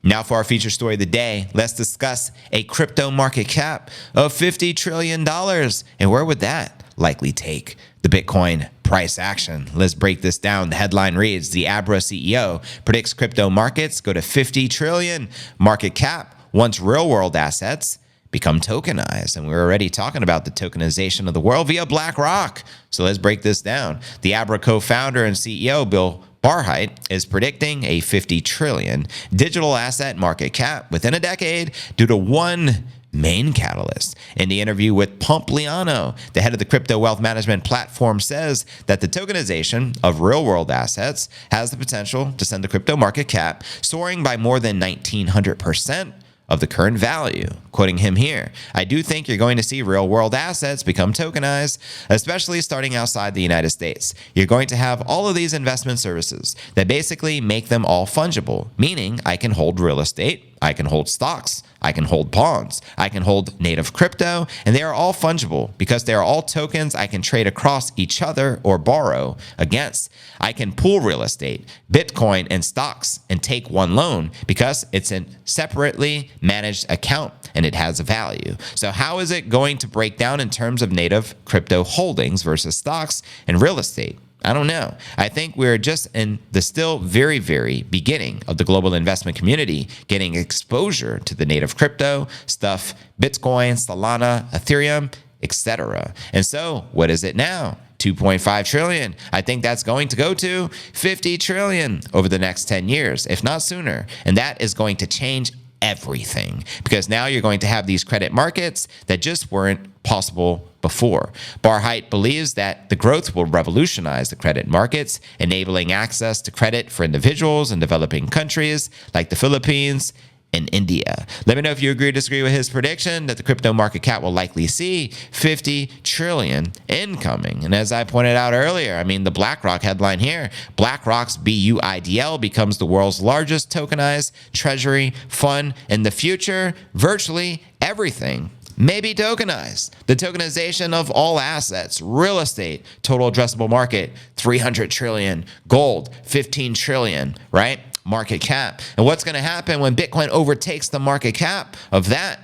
Now for our feature story of the day, let's discuss a crypto market cap of $50 trillion. And where would that likely take the Bitcoin price action? Let's break this down. The headline reads, the Abra CEO predicts crypto markets go to 50 trillion market cap once real world assets become tokenized. And we're already talking about the tokenization of the world via BlackRock. So let's break this down. The Abra co-founder and CEO Bill Barhydt is predicting a 50 trillion digital asset market cap within a decade due to one main catalyst. In the interview with Pompliano, the head of the crypto wealth management platform says that the tokenization of real-world assets has the potential to send the crypto market cap soaring by more than 1,900% of the current value. Quoting him here, I do think you're going to see real-world assets become tokenized, especially starting outside the United States. You're going to have all of these investment services that basically make them all fungible, meaning I can hold real estate, I can hold stocks, I can hold bonds, I can hold native crypto, and they are all fungible because they are all tokens I can trade across each other or borrow against. I can pool real estate, Bitcoin, and stocks and take one loan because it's a separately managed account and it has a value. So how is it going to break down in terms of native crypto holdings versus stocks and real estate? I don't know. I think we're just in the still very, very beginning of the global investment community getting exposure to the native crypto stuff, Bitcoin, Solana, Ethereum, etc. And so what is it now? 2.5 trillion. I think that's going to go to 50 trillion over the next 10 years, if not sooner. And that is going to change everything because now you're going to have these credit markets that just weren't possible before. Barhydt believes that the growth will revolutionize the credit markets, enabling access to credit for individuals in developing countries like the Philippines and India. Let me know if you agree or disagree with his prediction that the crypto market cap will likely see 50 trillion incoming. And as I pointed out earlier, I mean, the BlackRock headline here, BlackRock's BUIDL becomes the world's largest tokenized treasury fund. In the future, virtually everything may be tokenized. The tokenization of all assets, real estate, total addressable market, 300 trillion, gold, 15 trillion, right? Market cap. And what's going to happen when Bitcoin overtakes the market cap of that,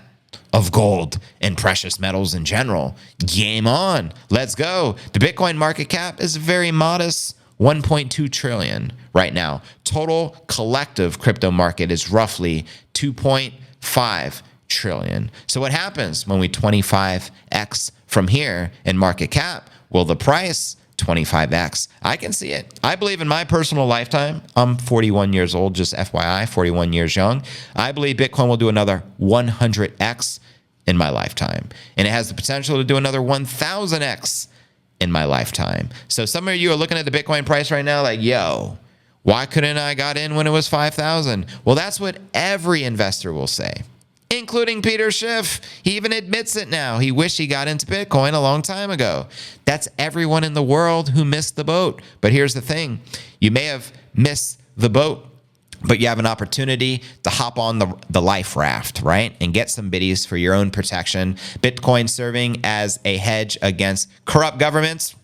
of gold and precious metals in general? Game on. Let's go. The Bitcoin market cap is very modest, 1.2 trillion right now. Total collective crypto market is roughly 2.5 trillion. So what happens when we 25x from here in market cap? Will the price 25x? I can see it. I believe in my personal lifetime, I'm 41 years old, just FYI, 41 years young. I believe Bitcoin will do another 100x in my lifetime. And it has the potential to do another 1000x in my lifetime. So some of you are looking at the Bitcoin price right now like, yo, why couldn't I got in when it was 5,000? Well, that's what every investor will say, including Peter Schiff. He even admits it now. He wished he got into Bitcoin a long time ago. That's everyone in the world who missed the boat. But here's the thing. You may have missed the boat, but you have an opportunity to hop on the life raft, right? And get some biddies for your own protection. Bitcoin serving as a hedge against corrupt governments.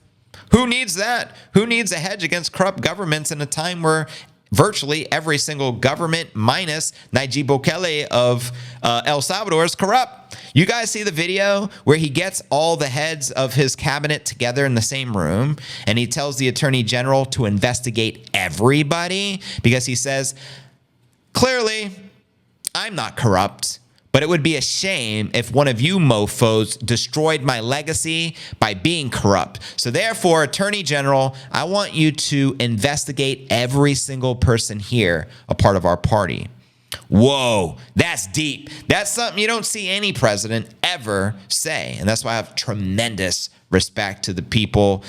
Who needs that? Who needs a hedge against corrupt governments in a time where virtually every single government minus Nayib Bukele of El Salvador is corrupt? You guys see the video where he gets all the heads of his cabinet together in the same room and he tells the attorney general to investigate everybody because he says, clearly, I'm not corrupt, but it would be a shame if one of you mofos destroyed my legacy by being corrupt. So therefore, Attorney General, I want you to investigate every single person here, a part of our party. Whoa, that's deep. That's something you don't see any president ever say. And that's why I have tremendous respect to the people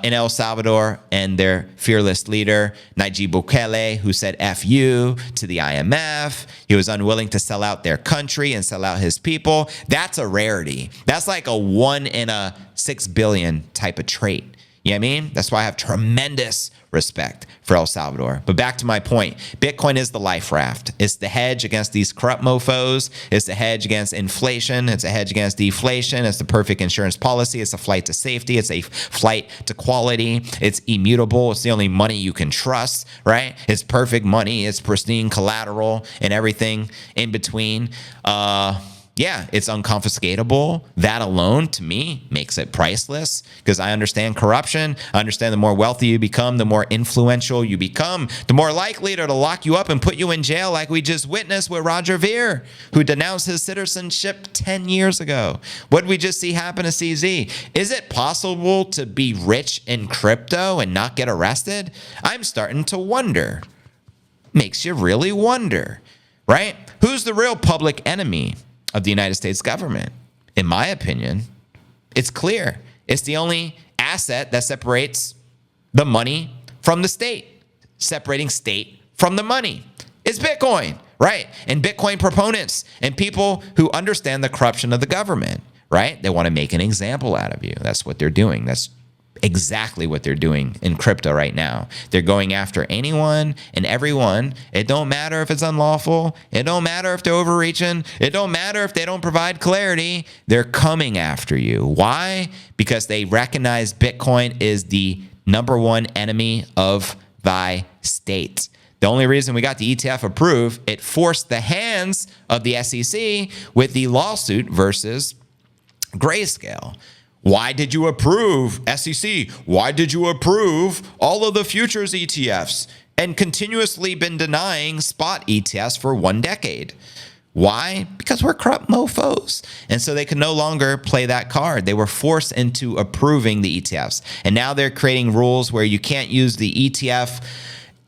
in El Salvador and their fearless leader, Nayib Bukele, who said F you to the IMF. He was unwilling to sell out their country and sell out his people. That's a rarity. That's like a 1 in a 6 billion type of trait. You know what I mean? That's why I have tremendous respect for El Salvador. But back to my point, Bitcoin is the life raft. It's the hedge against these corrupt mofos. It's the hedge against inflation. It's a hedge against deflation. It's the perfect insurance policy. It's a flight to safety. It's a flight to quality. It's immutable. It's the only money you can trust, right? It's perfect money. It's pristine collateral and everything in between. Yeah, it's unconfiscatable. That alone, to me, makes it priceless because I understand corruption. I understand the more wealthy you become, the more influential you become, the more likely to lock you up and put you in jail like we just witnessed with Roger Ver, who denounced his citizenship 10 years ago. What did we just see happen to CZ? Is it possible to be rich in crypto and not get arrested? I'm starting to wonder. Makes you really wonder, right? Who's the real public enemy of the United States government? In my opinion, it's clear. It's the only asset that separates the money from the state, separating state from the money. It's Bitcoin, right? And Bitcoin proponents and people who understand the corruption of the government, right? They want to make an example out of you. That's what they're doing. That's exactly what they're doing in crypto right now. They're going after anyone and everyone. It don't matter if it's unlawful. It don't matter if they're overreaching. It don't matter if they don't provide clarity. They're coming after you. Why? Because they recognize Bitcoin is the number one enemy of thy state. The only reason we got the ETF approved, it forced the hands of the SEC with the lawsuit versus Grayscale. Why did you approve, SEC? Why did you approve all of the futures ETFs and continuously been denying spot ETFs for 1 decade? Why? Because we're corrupt mofos. And so they can no longer play that card. They were forced into approving the ETFs. And now they're creating rules where you can't use the ETF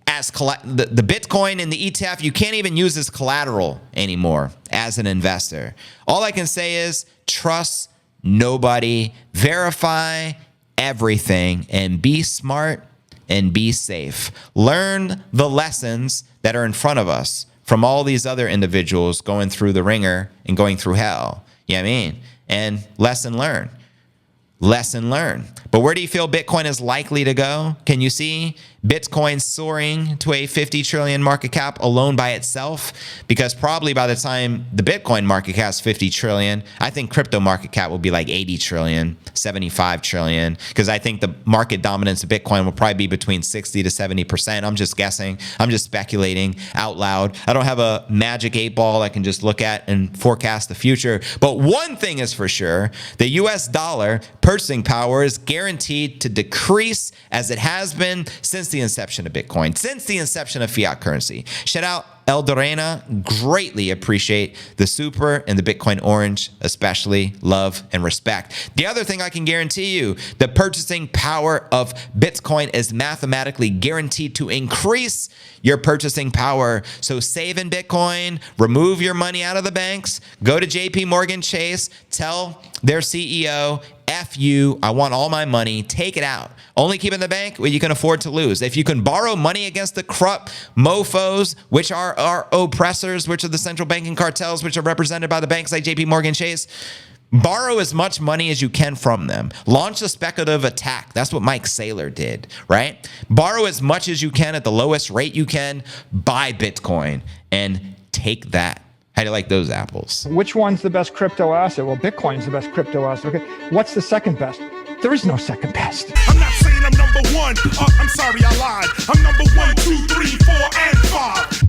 as the Bitcoin and the ETF, you can't even use as collateral anymore as an investor. All I can say is trust nobody, verify everything, and be smart and be safe. Learn the lessons that are in front of us from all these other individuals going through the ringer and going through hell. You know what I mean? And lesson learned. Lesson learned. But where do you feel Bitcoin is likely to go? Can you see Bitcoin soaring to a 50 trillion market cap alone by itself? Because probably by the time the Bitcoin market cap is 50 trillion, I think crypto market cap will be like 80 trillion, 75 trillion. Because I think the market dominance of Bitcoin will probably be between 60 to 70%. I'm just guessing. I'm just speculating out loud. I don't have a magic 8-ball I can just look at and forecast the future. But one thing is for sure, the US dollar purchasing power is guaranteed to decrease as it has been since the inception of Bitcoin, since the inception of fiat currency. Shout out Eldorena, greatly appreciate the super and the Bitcoin orange, especially love and respect. The other thing I can guarantee you, the purchasing power of Bitcoin is mathematically guaranteed to increase your purchasing power. So save in Bitcoin, remove your money out of the banks, go to JP Morgan Chase, tell their CEO, F you, I want all my money, take it out. Only keep it in the bank what you can afford to lose. If you can borrow money against the corrupt mofos, which are our oppressors, which are the central banking cartels, which are represented by the banks like JP Morgan Chase, borrow as much money as you can from them. Launch a speculative attack. That's what Mike Saylor did, right? Borrow as much as you can at the lowest rate you can, buy Bitcoin, and take that. How do you like those apples? Which one's the best crypto asset? Well, Bitcoin's the best crypto asset. Okay. What's the second best? There is no second best. I'm not saying I'm number one. I'm sorry, I lied. I'm number 1, 2, 3, 4, and 5.